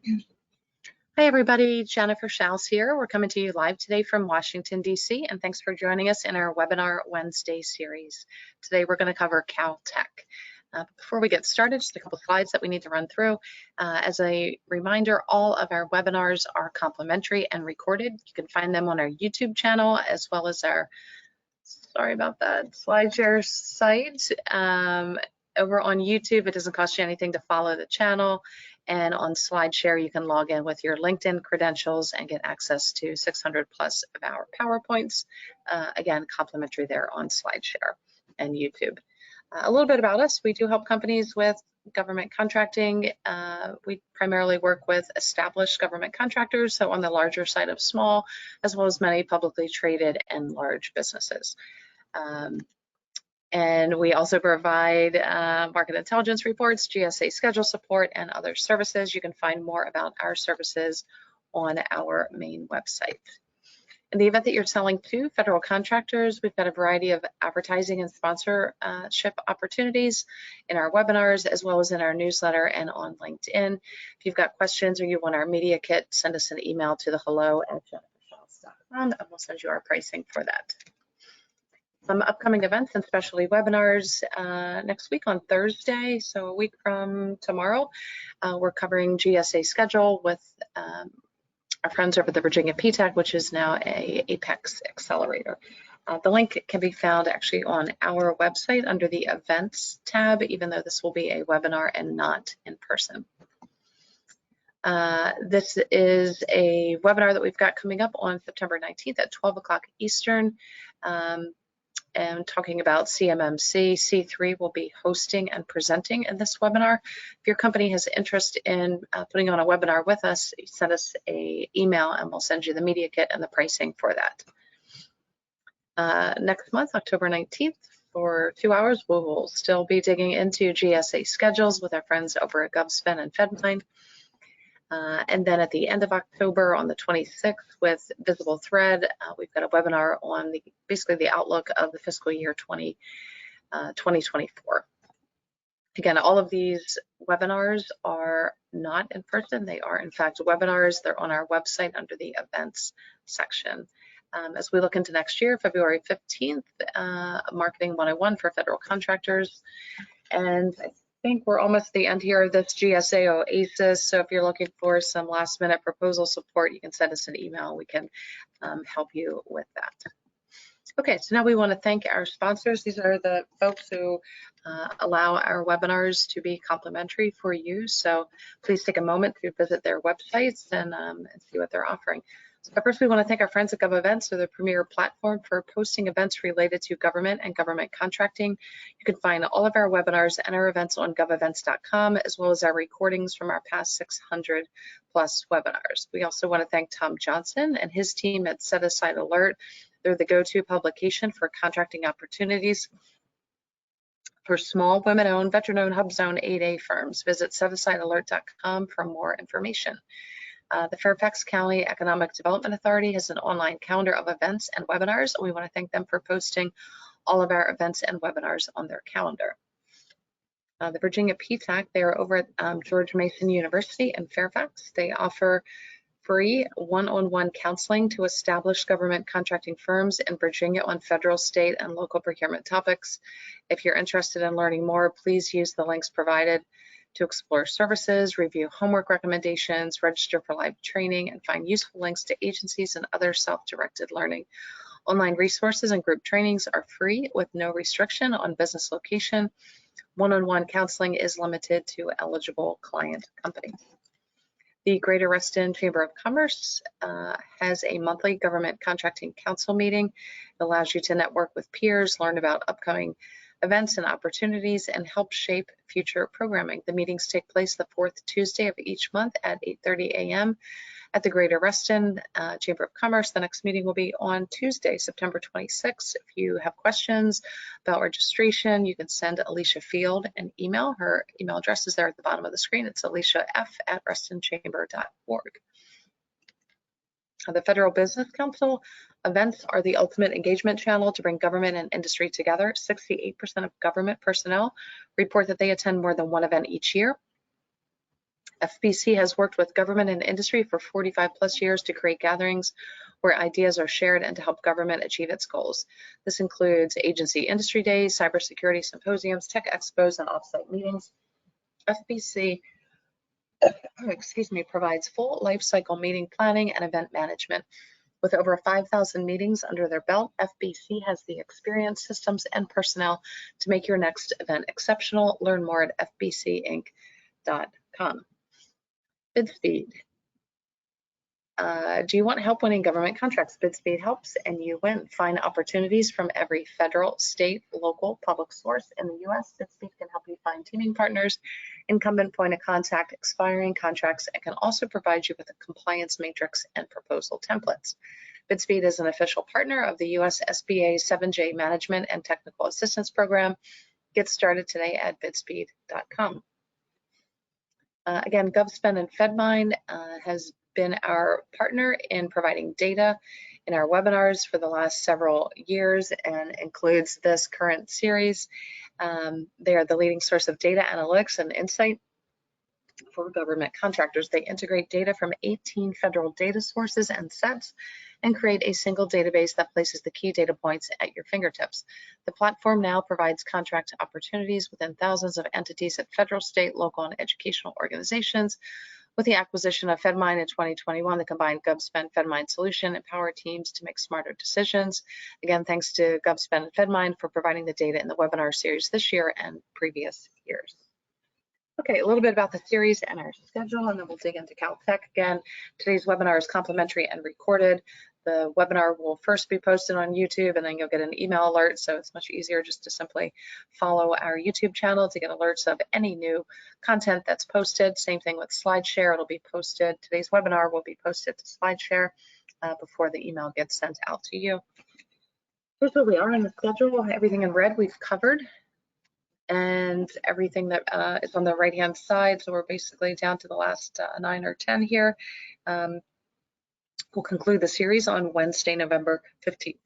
Hi everybody, Jennifer Schaus here. We're coming to you live today from Washington, D.C., and thanks for joining us in our Webinar Wednesday series. Today we're going to cover Caltech. Before we get started, just a couple slides that we need to run through. As a reminder, all of our webinars are complimentary and recorded. You can find them on our YouTube channel as well as our, sorry about that, SlideShare site. Over on YouTube, it doesn't cost you anything to follow the channel. And on SlideShare, you can log in with your LinkedIn credentials and get access to 600 plus of our PowerPoints. Again, complimentary there on SlideShare and YouTube. A little bit about us. We do help companies with government contracting. We primarily work with established government contractors, so on the larger side of small, as well as many publicly traded and large businesses. And we also provide market intelligence reports, GSA schedule support, and other services. You can find more about our services on our main website. In the event that you're selling to federal contractors, we've got a variety of advertising and sponsorship opportunities in our webinars, as well as in our newsletter and on LinkedIn. If you've got questions or you want our media kit, send us an email to the hello@jenniferschaus.com, and we'll send you our pricing for that. Some upcoming events and specialty webinars next week on Thursday, so a week from tomorrow. We're covering GSA schedule with our friends over at the Virginia PTAC, which is now a Apex Accelerator. The link can be found actually on our website under the Events tab, even though this will be a webinar and not in person. This is a webinar that we've got coming up on September 19th at 12 o'clock Eastern. And talking about CMMC. C3 will be hosting and presenting in this webinar. If your company has interest in putting on a webinar with us, send us an email and we'll send you the media kit and the pricing for that. Next month, October 19th, for 2 hours, we will still be digging into GSA schedules with our friends over at GovSpend and FedMind. And then at the end of October on the 26th with Visible Thread, we've got a webinar on basically the outlook of the fiscal year 2024. Again, all of these webinars are not in person. They are in fact webinars. They're on our website under the events section. As we look into next year, February 15th, Marketing 101 for federal contractors. And I think we're almost at the end here of this GSA Oasis. So if you're looking for some last minute proposal support, you can send us an email. We can help you with that. Okay, so now we want to thank our sponsors. These are the folks who allow our webinars to be complimentary for you. So please take a moment to visit their websites and see what they're offering. So first, we want to thank our friends at GovEvents. They're the premier platform for posting events related to government and government contracting. You can find all of our webinars and our events on govevents.com, as well as our recordings from our past 600 plus webinars. We also want to thank Tom Johnson and his team at Set Aside Alert. They're the go-to publication for contracting opportunities for small, women-owned, veteran-owned, hub zone 8A firms. Visit setasidealert.com for more information. The Fairfax County Economic Development Authority has an online calendar of events and webinars. We want to thank them for posting all of our events and webinars on their calendar. The Virginia PTAC, they are over at George Mason University in Fairfax. They offer free one-on-one counseling to established government contracting firms in Virginia on federal, state, and local procurement topics. If you're interested in learning more, please use the links provided to explore services, review homework recommendations, register for live training, and find useful links to agencies and other self-directed learning. Online resources and group trainings are free with no restriction on business location. One-on-one counseling is limited to eligible client companies. The Greater Reston Chamber of Commerce has a monthly government contracting council meeting. It allows you to network with peers, learn about upcoming events and opportunities, and help shape future programming. The meetings take place the fourth Tuesday of each month at 8:30 a.m. at the Greater Reston Chamber of Commerce. The next meeting will be on Tuesday, September 26th. If you have questions about registration, you can send Alicia Field an email. Her email address is there at the bottom of the screen. It's aliciaf@restonchamber.org. The Federal Business Council events are the ultimate engagement channel to bring government and industry together. 68% of government personnel report that they attend more than one event each year. FBC has worked with government and industry for 45 plus years to create gatherings where ideas are shared and to help government achieve its goals. This includes agency industry days, cybersecurity symposiums, tech expos, and offsite meetings. FBC provides full life cycle meeting planning and event management. With over 5,000 meetings under their belt, FBC has the experience, systems, and personnel to make your next event exceptional. Learn more at fbcinc.com. BidSpeed. Do you want help winning government contracts? BidSpeed helps and you win. Find opportunities from every federal, state, local, public source in the U.S. BidSpeed can help you find teaming partners, incumbent point of contact, expiring contracts, and can also provide you with a compliance matrix and proposal templates. BidSpeed is an official partner of the U.S. SBA 7J Management and Technical Assistance Program. Get started today at bidspeed.com. Again, GovSpend and FedMine has been our partner in providing data in our webinars for the last several years and includes this current series. They are the leading source of data analytics and insight for government contractors. They integrate data from 18 federal data sources and sets and create a single database that places the key data points at your fingertips. The platform now provides contract opportunities within thousands of entities at federal, state, local, and educational organizations. With the acquisition of FedMine in 2021, the combined GovSpend FedMine solution empower teams to make smarter decisions. Again, thanks to GovSpend and FedMine for providing the data in the webinar series this year and previous years. Okay, a little bit about the series and our schedule, and then we'll dig into Caltech again. Today's webinar is complimentary and recorded. The webinar will first be posted on YouTube, and then you'll get an email alert, so it's much easier just to simply follow our YouTube channel to get alerts of any new content that's posted. Same thing with SlideShare, it'll be posted. Today's webinar will be posted to SlideShare before the email gets sent out to you. Here's where we are on the schedule. Everything in red we've covered, and everything that is on the right-hand side, so we're basically down to the last 9 or 10 here. We'll conclude the series on Wednesday, November 15th.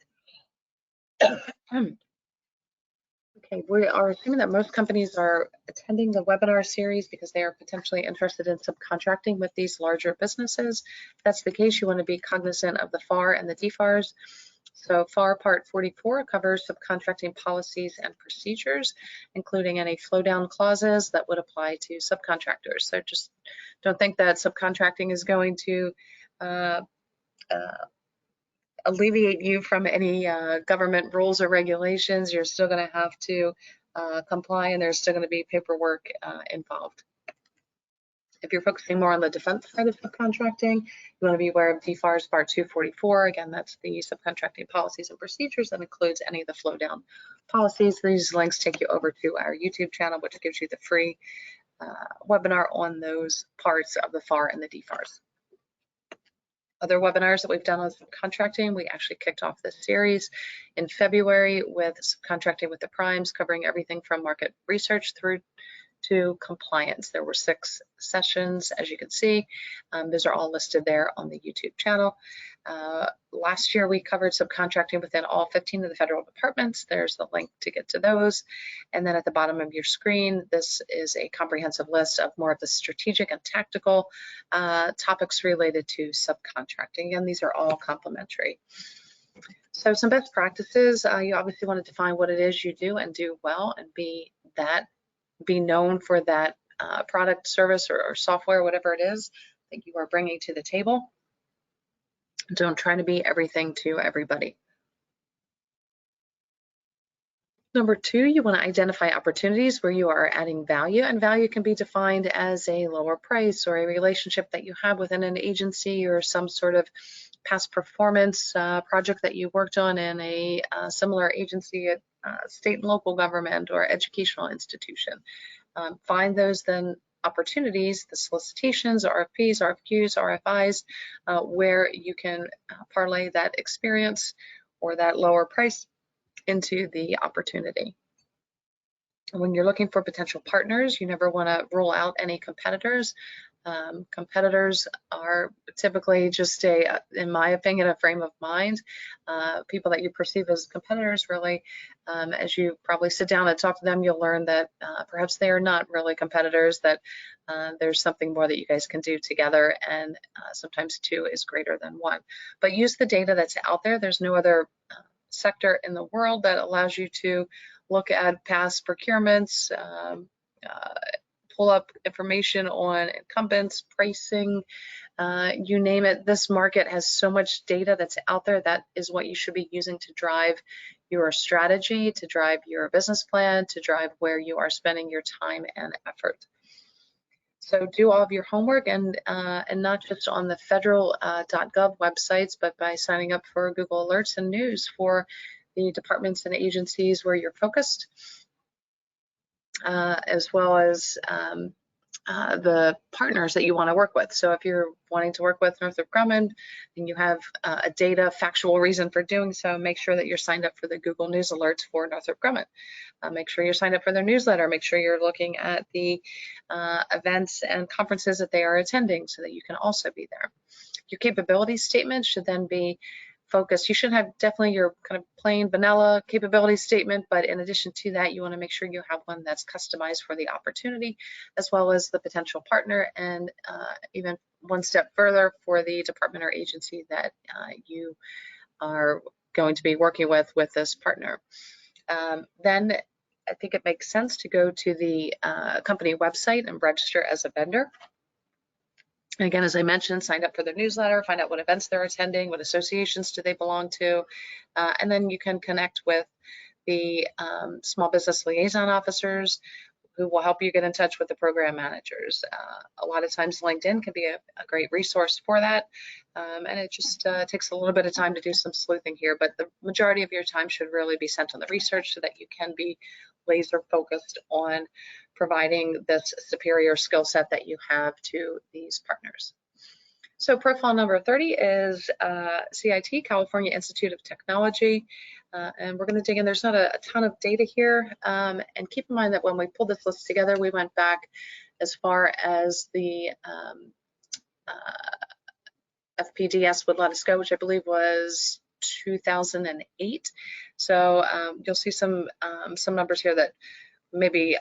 Okay, we are assuming that most companies are attending the webinar series because they are potentially interested in subcontracting with these larger businesses. If that's the case, you want to be cognizant of the FAR and the DFARs. So FAR Part 44 covers subcontracting policies and procedures, including any flow down clauses that would apply to subcontractors. So just don't think that subcontracting is going to alleviate you from any government rules or regulations. You're still going to have to comply, and there's still going to be paperwork involved. If you're focusing more on the defense side of subcontracting, you want to be aware of DFARS Part 244. Again, that's the subcontracting policies and procedures that includes any of the flow down policies. These links take you over to our YouTube channel, which gives you the free webinar on those parts of the FAR and the DFARS. Other webinars that we've done on subcontracting, we actually kicked off this series in February with subcontracting with the primes, covering everything from market research through to compliance. There were 6 sessions, as you can see. Those are all listed there on the YouTube channel. Last year, we covered subcontracting within all 15 of the federal departments. There's the link to get to those. And then at the bottom of your screen, this is a comprehensive list of more of the strategic and tactical topics related to subcontracting. Again, these are all complementary. So some best practices, you obviously want to define what it is you do and do well, and be known for that product, service, or software, whatever it is that you are bringing to the table. Don't try to be everything to everybody. Number 2, you want to identify opportunities where you are adding value, and value can be defined as a lower price or a relationship that you have within an agency or some sort of past performance project that you worked on in a similar agency at state and local government or educational institution. Find those then opportunities, the solicitations, RFPs, RFQs, RFIs, where you can parlay that experience or that lower price into the opportunity. When you're looking for potential partners, you never want to rule out any competitors. Competitors are typically just in my opinion, a frame of mind. People that you perceive as competitors really, as you probably sit down and talk to them, you'll learn that perhaps they are not really competitors, that there's something more that you guys can do together, and sometimes two is greater than one. But use the data that's out there. There's no other sector in the world that allows you to look at past procurements, pull up information on incumbents, pricing, you name it. This market has so much data that's out there. That is what you should be using to drive your strategy, to drive your business plan, to drive where you are spending your time and effort. So do all of your homework, and not just on the federal.gov websites, but by signing up for Google Alerts and news for the departments and agencies where you're focused, as well as the partners that you want to work with. So if you're wanting to work with Northrop Grumman and you have a data factual reason for doing so, make sure that you're signed up for the Google News alerts for Northrop Grumman. Make sure you're signed up for their newsletter. Make sure you're looking at the events and conferences that they are attending so that you can also be there. Your capability statement should then be focused. You should have definitely your kind of plain vanilla capability statement, but in addition to that, you want to make sure you have one that's customized for the opportunity, as well as the potential partner, and even one step further for the department or agency that you are going to be working with this partner. Then I think it makes sense to go to the company website and register as a vendor. And again, as I mentioned, sign up for their newsletter, find out what events they're attending, what associations do they belong to, and then you can connect with the small business liaison officers who will help you get in touch with the program managers. A lot of times LinkedIn can be a great resource for that, and it just takes a little bit of time to do some sleuthing here, but the majority of your time should really be spent on the research so that you can be laser focused on providing this superior skill set that you have to these partners. So profile number 30 is CIT, California Institute of Technology. And we're going to dig in. There's not a ton of data here. And keep in mind that when we pulled this list together, we went back as far as the FPDS would let us go, which I believe was 2008. So you'll see some numbers here that maybe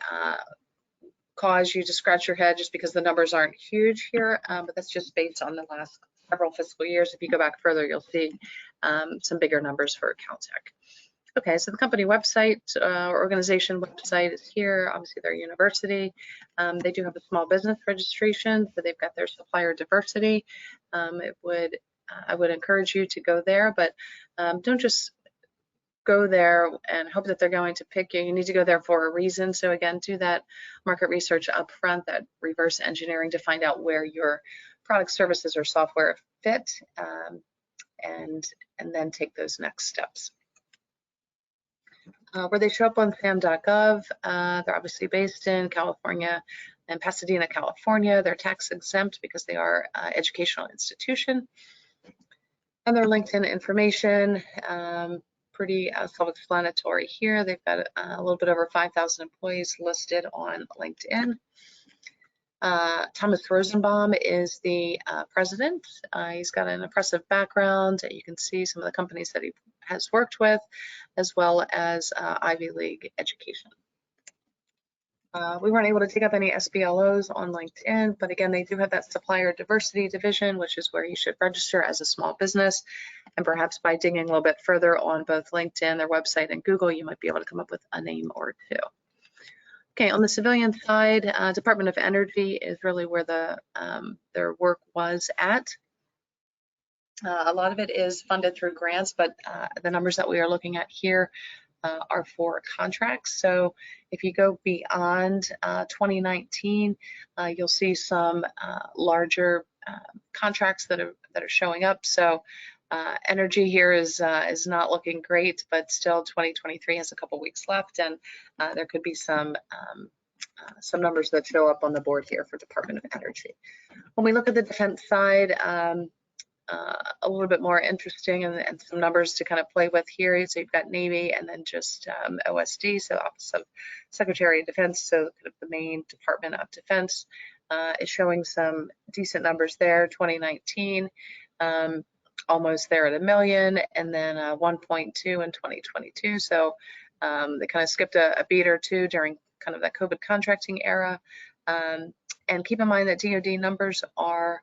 cause you to scratch your head just because the numbers aren't huge here, but that's just based on the last several fiscal years. If you go back further, you'll see some bigger numbers for Caltech. Okay, so the company website, organization website is here. Obviously, their university. They do have a small business registration, so they've got their supplier diversity. I would encourage you to go there, but don't just go there and hope that they're going to pick you. You need to go there for a reason. So again, do that market research up front, that reverse engineering to find out where your product, services, or software fit, and then take those next steps. Where they show up on SAM.gov, they're obviously based in California and Pasadena, California. They're tax exempt because they are an educational institution. And their LinkedIn information, pretty self-explanatory here. They've got a little bit over 5,000 employees listed on LinkedIn. Thomas Rosenbaum is the president. He's got an impressive background. You can see some of the companies that he has worked with, as well as Ivy League education. We weren't able to take up any SBLOs on LinkedIn, but again, they do have that supplier diversity division, which is where you should register as a small business. And perhaps by digging a little bit further on both LinkedIn, their website, and Google, you might be able to come up with a name or two. Okay, on the civilian side, Department of Energy is really where their work was at. A lot of it is funded through grants, but the numbers that we are looking at here are for contracts. So if you go beyond 2019, you'll see some larger contracts that are showing up. So energy here is not looking great, but still 2023 has a couple weeks left, and there could be some numbers that show up on the board here for Department of Energy. When we look at the defense side, a little bit more interesting, and some numbers to kind of play with here. So you've got Navy and then just OSD, so Office of Secretary of Defense, so kind of the main Department of Defense. is showing some decent numbers there. 2019, almost there at $1 million, and then 1.2 in 2022. So they kind of skipped a beat or two during kind of that COVID contracting era. And keep in mind that DoD numbers are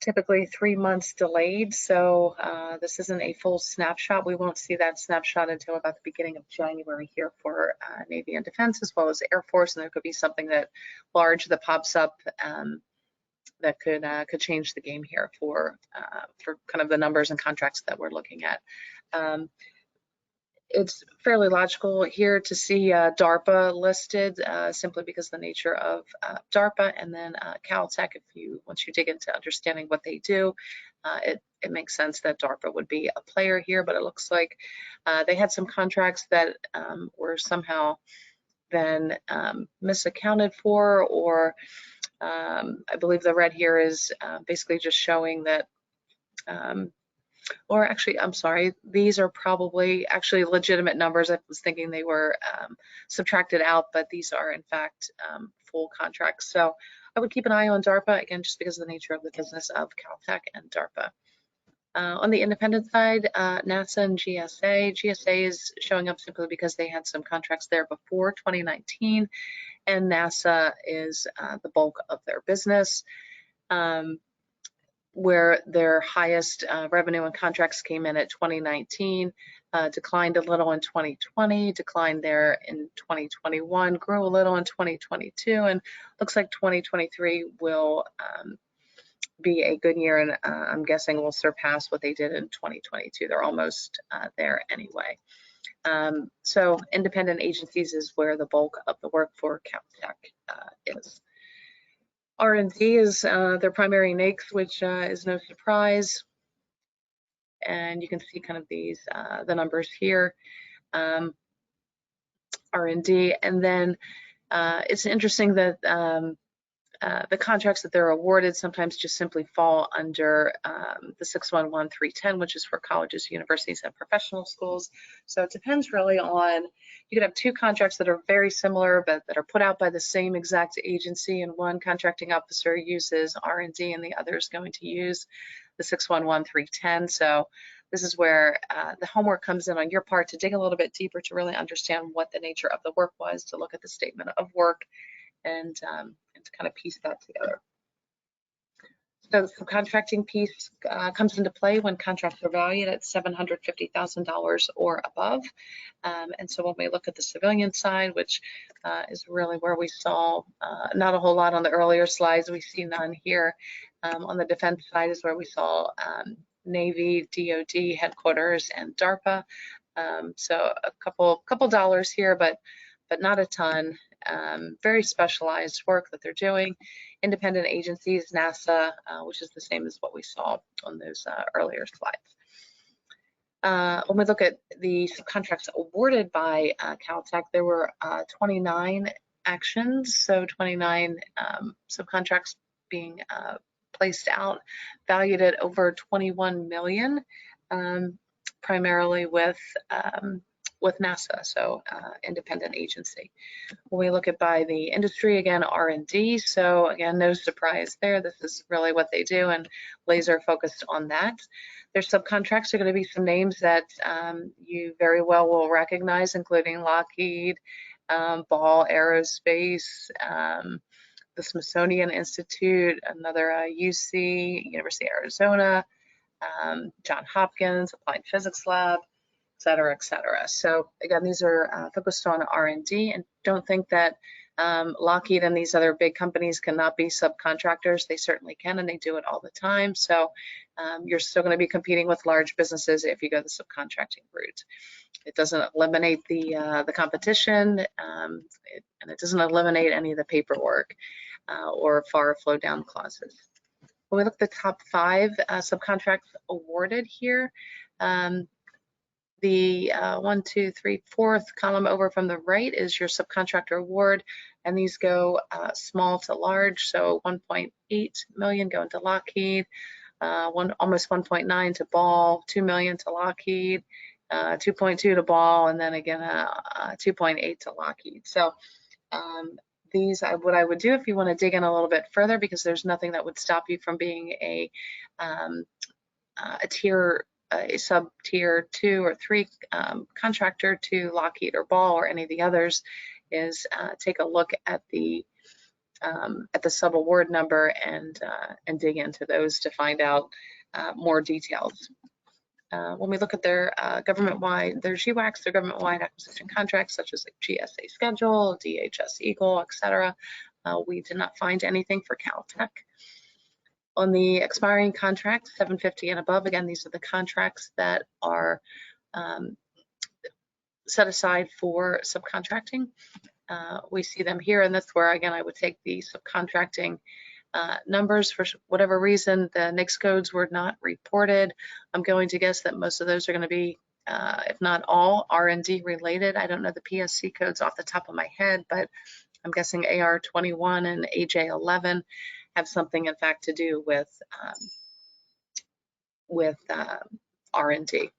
typically 3 months delayed, so this isn't a full snapshot. We won't see that snapshot until about the beginning of January here for Navy and Defense, as well as Air Force, and there could be something that large that pops up that could change the game here for kind of the numbers and contracts that we're looking at. It's fairly logical here to see DARPA listed simply because of the nature of DARPA, and then Caltech. Once you dig into understanding what they do, it makes sense that DARPA would be a player here. But it looks like they had some contracts that were somehow then misaccounted for, or I believe the red here is basically just showing that. Or actually, I'm sorry, these are probably actually legitimate numbers. I was thinking they were subtracted out, but these are in fact full contracts. So I would keep an eye on DARPA, again, just because of the nature of the business of Caltech and DARPA. On the independent side, NASA and GSA. GSA is showing up simply because they had some contracts there before 2019, and NASA is the bulk of their business. Where their highest revenue and contracts came in at 2019, declined a little in 2020, declined there in 2021, grew a little in 2022, and looks like 2023 will be a good year, and I'm guessing will surpass what they did in 2022. They're almost there anyway. So independent agencies is where the bulk of the work for Caltech is. R&D is their primary NAICS, which is no surprise. And you can see kind of these, the numbers here, R&D. And then it's interesting that the contracts that they're awarded sometimes just simply fall under the 611-310, which is for colleges, universities, and professional schools. So it depends really on, you could have two contracts that are very similar, but that are put out by the same exact agency, and one contracting officer uses R&D and the other is going to use the 611-310. So this is where the homework comes in on your part to dig a little bit deeper to really understand what the nature of the work was, to look at the statement of work, and to kind of piece that together. So the subcontracting piece comes into play when contracts are valued at $750,000 or above. And so when we look at the civilian side, which is really where we saw not a whole lot on the earlier slides, we see none here. On the defense side is where we saw Navy, DoD headquarters, and DARPA. So a couple dollars here, but not a ton. Very specialized work that they're doing. Independent agencies, NASA, which is the same as what we saw on those earlier slides. When we look at the subcontracts awarded by Caltech, there were 29 actions, so 29 subcontracts being placed out, valued at over 21 million, primarily with NASA, so independent agency. When we look at by the industry, again, R&D, so again, no surprise there. This is really what they do, and laser focused on that. Their subcontracts are going to be some names that you very well will recognize, including Lockheed, Ball Aerospace, the Smithsonian Institute, another UC, University of Arizona, Johns Hopkins, Applied Physics Lab, et cetera, et cetera. So again, these are focused on R&D, and don't think that Lockheed and these other big companies cannot be subcontractors. They certainly can, and they do it all the time. So you're still going to be competing with large businesses if you go the subcontracting route. It doesn't eliminate the competition, and it doesn't eliminate any of the paperwork or FAR flow down clauses. When we look at the top 5 subcontracts awarded here, the 1, 2, 3, 4th column over from the right is your subcontractor award, and these go small to large. So 1.8 million going to Lockheed, almost 1.9 to Ball, 2 million to Lockheed, 2.2 to Ball, and then again 2.8 to Lockheed. So these, what I would do if you want to dig in a little bit further, because there's nothing that would stop you from being a sub tier 2 or 3 contractor to Lockheed or Ball or any of the others, is take a look at the sub-award number and dig into those to find out more details. When we look at their government-wide, their GWACs, their government-wide acquisition contracts, such as like GSA Schedule, DHS Eagle, etc., we did not find anything for Caltech. On the expiring contracts, 750 and above, again, these are the contracts that are set aside for subcontracting. We see them here, and that's where, again, I would take the subcontracting numbers. For whatever reason, the NAICS codes were not reported. I'm going to guess that most of those are going to be, if not all, R&D related. I don't know the PSC codes off the top of my head, but I'm guessing AR21 and AJ11 have something, in fact, to do with R&D.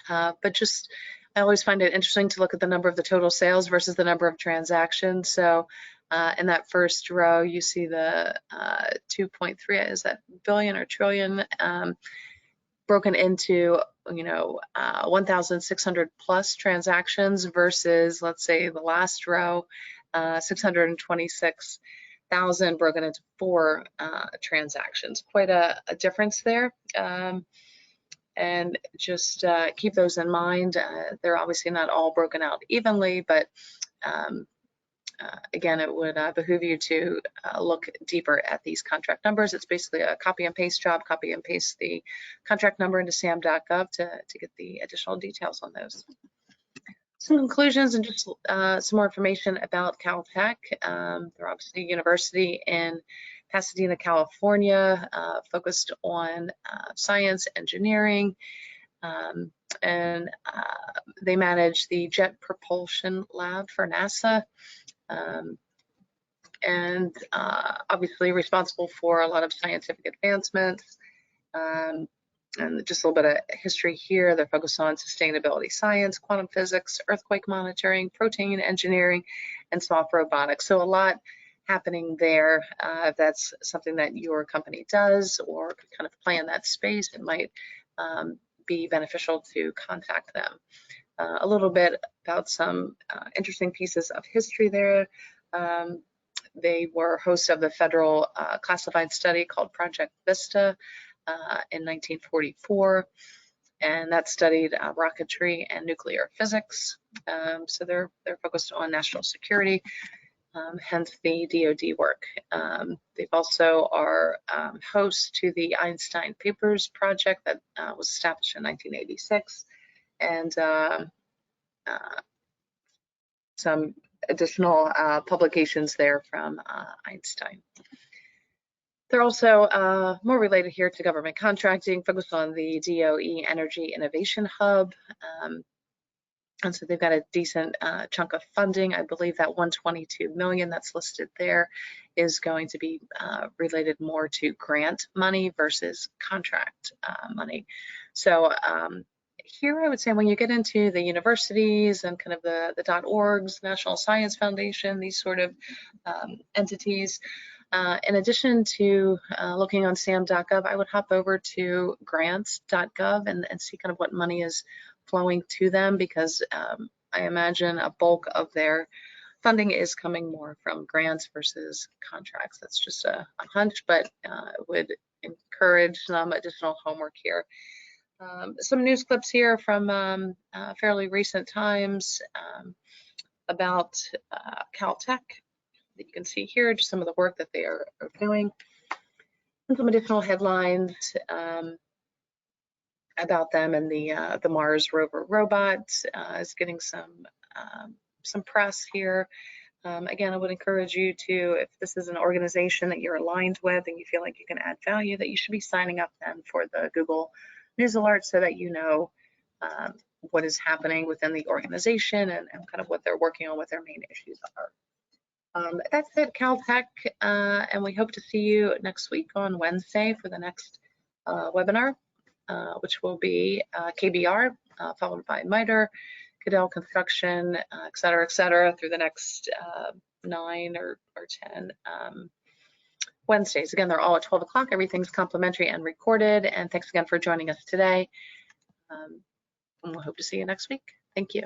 But just, I always find it interesting to look at the number of the total sales versus the number of transactions. So in that first row, you see the 2.3, is that billion or trillion, broken into, 1,600 plus transactions versus, let's say, the last row, 626,000 broken into 4 transactions. Quite a difference there. And just keep those in mind. They're obviously not all broken out evenly, but again, it would behoove you to look deeper at these contract numbers. It's basically a copy and paste job, copy and paste the contract number into sam.gov to get the additional details on those. Some conclusions and just some more information about Caltech. They're obviously a university in Pasadena, California, focused on science, engineering, and they manage the Jet Propulsion Lab for NASA, and obviously responsible for a lot of scientific advancements. And just a little bit of history here. They're focused on sustainability science, quantum physics, earthquake monitoring, protein engineering, and soft robotics. So a lot happening there. If that's something that your company does or kind of play in that space, it might be beneficial to contact them. A little bit about some interesting pieces of history there. They were hosts of the federal classified study called Project Vista in 1944, and that studied rocketry and nuclear physics. So they're focused on national security, hence the DoD work. They've also are hosts to the Einstein Papers project that was established in 1986, and some additional publications there from Einstein. They're also more related here to government contracting, focused on the DOE Energy Innovation Hub. And so they've got a decent chunk of funding. I believe that 122 million that's listed there is going to be related more to grant money versus contract money. So here I would say when you get into the universities and kind of the .orgs, National Science Foundation, these sort of entities, in addition to looking on sam.gov, I would hop over to grants.gov and see kind of what money is flowing to them, because I imagine a bulk of their funding is coming more from grants versus contracts. That's just a hunch, but would encourage some additional homework here. Some news clips here from fairly recent times about Caltech that you can see here, just some of the work that they are doing, and some additional headlines about them. And the Mars rover robot is getting some press here. Again, I would encourage you to, if this is an organization that you're aligned with and you feel like you can add value, that you should be signing up then for the Google News Alert, so that you know what is happening within the organization and kind of what they're working on, what their main issues are. That's it, Caltech, and we hope to see you next week on Wednesday for the next webinar, which will be KBR, followed by MITRE, Cadell Construction, et cetera, through the next 9 or 10 Wednesdays. Again, they're all at 12 o'clock. Everything's complimentary and recorded. And thanks again for joining us today. And we'll hope to see you next week. Thank you.